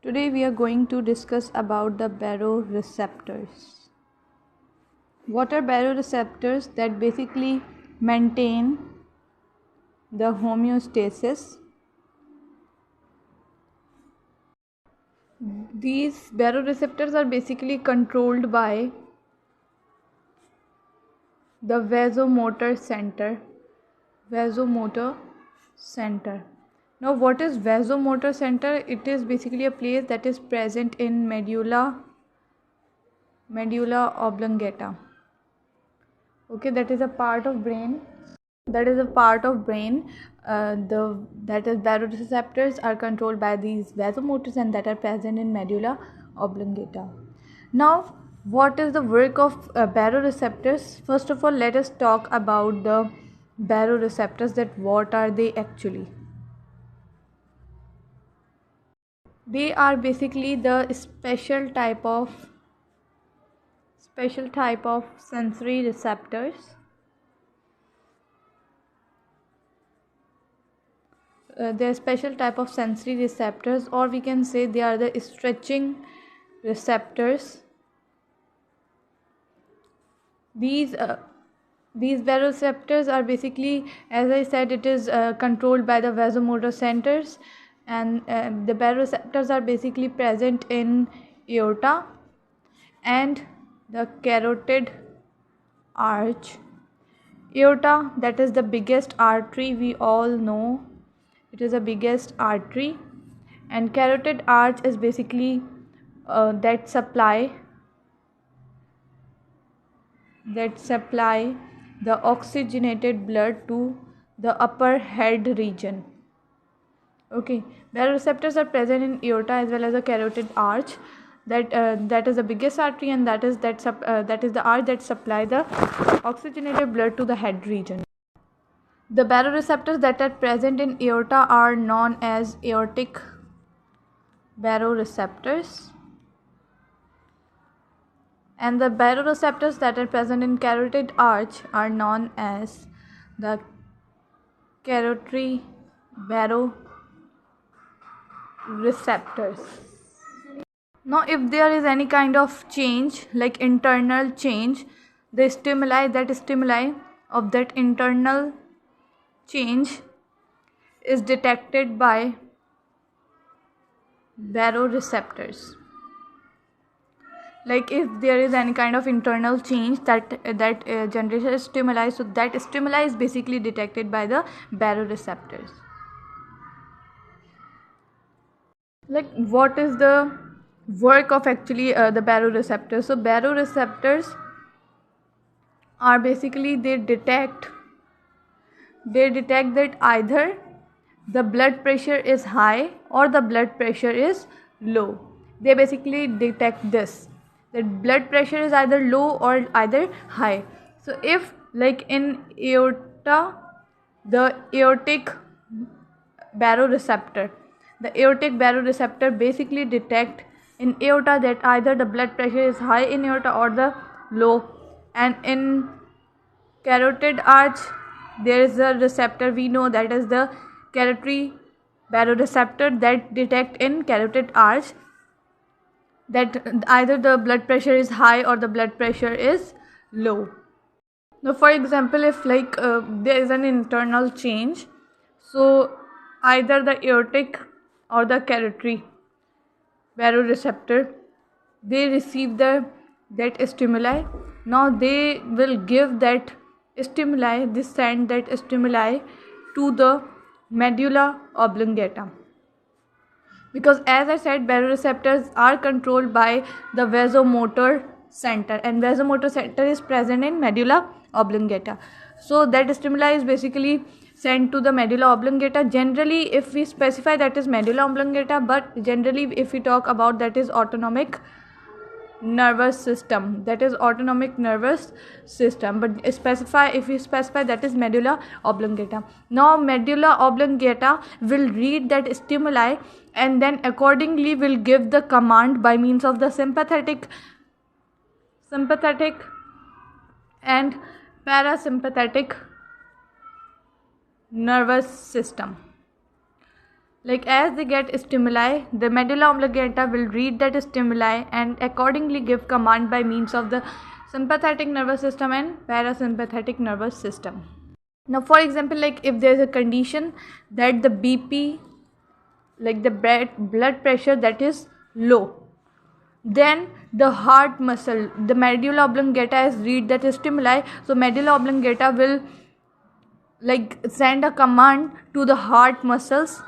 Today we are going to discuss about the baroreceptors. What are baroreceptors? That basically maintain the homeostasis. These baroreceptors are basically controlled by the vasomotor center. Now, what is vasomotor center? It is basically a place that is present in medulla oblongata. Okay, that is a part of brain. That is baroreceptors are controlled by these vasomotors and that are present in medulla oblongata. Now, what is the work of baroreceptors? First of all, let us talk about the baroreceptors. That what are they actually? They are basically the special type of sensory receptors. They are special type of sensory receptors, or we can say they are the stretching receptors. These baroreceptors are basically, as I said, it is controlled by the vasomotor centers, and the baroreceptors are basically present in aorta and the carotid arch. Aorta, that is the biggest artery, we all know it is the biggest artery, and carotid arch is basically that supply the oxygenated blood to the upper head region. Okay, baroreceptors are present in aorta as well as the carotid arch. That is the biggest artery, and that is the arch that supply the oxygenated blood to the head region. The baroreceptors that are present in aorta are known as aortic baroreceptors, and the baroreceptors that are present in carotid arch are known as the carotid baroreceptors. Now, if there is any kind of change, like internal change, the stimuli of that internal change is detected by baroreceptors. Like if there is any kind of internal change that generates stimuli, so that stimuli is basically detected by the baroreceptors. Like, what is the work of actually the baroreceptors? So baroreceptors are basically they detect that either the blood pressure is high or the blood pressure is low. They basically detect this, that blood pressure is either low or either high. So if, like in aorta, the aortic baroreceptor basically detect in aorta that either the blood pressure is high in aorta or the low, and in carotid arch there is a receptor, we know, that is the carotid baroreceptor, that detect in carotid arch that either the blood pressure is high or the blood pressure is low. Now, for example, if there is an internal change, so either the aortic or the carotid baroreceptor, they receive that stimuli. Now they will give that stimuli, they send that stimuli to the medulla oblongata, because as I said, baroreceptors are controlled by the vasomotor center, and vasomotor center is present in medulla oblongata. So that stimuli is basically sent to the medulla oblongata. Generally, if we specify, that is medulla oblongata, but generally if we talk about, that is autonomic nervous system, but if we specify, that is medulla oblongata. Now medulla oblongata will read that stimuli and then accordingly will give the command by means of the sympathetic and parasympathetic nervous system. Like as they get stimuli, the medulla oblongata will read that stimuli and accordingly give command by means of the sympathetic nervous system and parasympathetic nervous system. Now for example, like if there is a condition that the BP, like the blood pressure that is low, then the heart muscle, the medulla oblongata has read that stimuli, so medulla oblongata will like send a command to the heart muscles.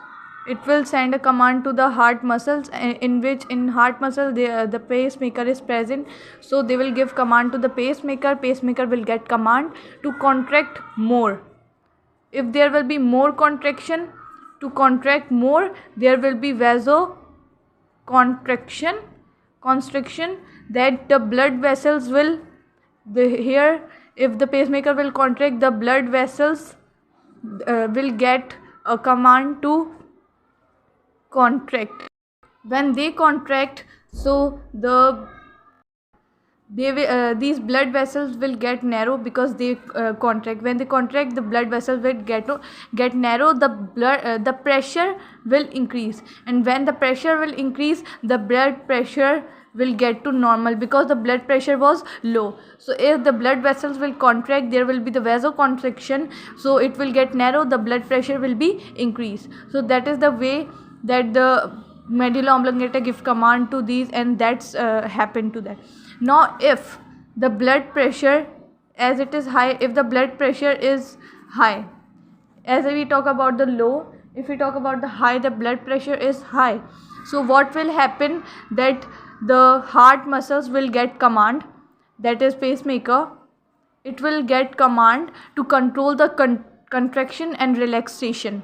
It will send a command to the heart muscles, in which in heart muscle the pacemaker is present, so they will give command to the pacemaker will get command to contract more. If there will be more contraction, to contract more, there will be vasoconstriction, constriction, that the blood vessels will here, if the pacemaker will contract, the blood vessels will get a command to contract. When they contract, so these blood vessels will get narrow because they contract. When they contract, the blood vessels will get narrow. The pressure will increase, and when the pressure will increase, the blood pressure will get to normal because the blood pressure was low. So if the blood vessels will contract, there will be the vasoconstriction, so it will get narrow, the blood pressure will be increased. So that is the way that the medulla oblongata give command to these, and that's happened to that. Now if the blood pressure, as it is high, if the blood pressure is high, as we talk about the low, if we talk about the high, the blood pressure is high, so what will happen, that the heart muscles will get command, that is pacemaker, it will get command to control the contraction and relaxation.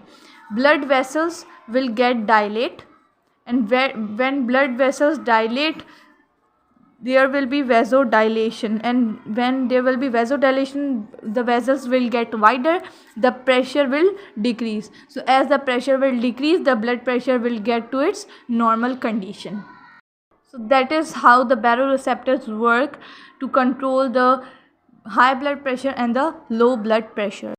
Blood vessels will get dilate, and when blood vessels dilate, there will be vasodilation, and when there will be vasodilation, the vessels will get wider, the pressure will decrease. So as the pressure will decrease, the blood pressure will get to its normal condition. So that is how the baroreceptors work to control the high blood pressure and the low blood pressure.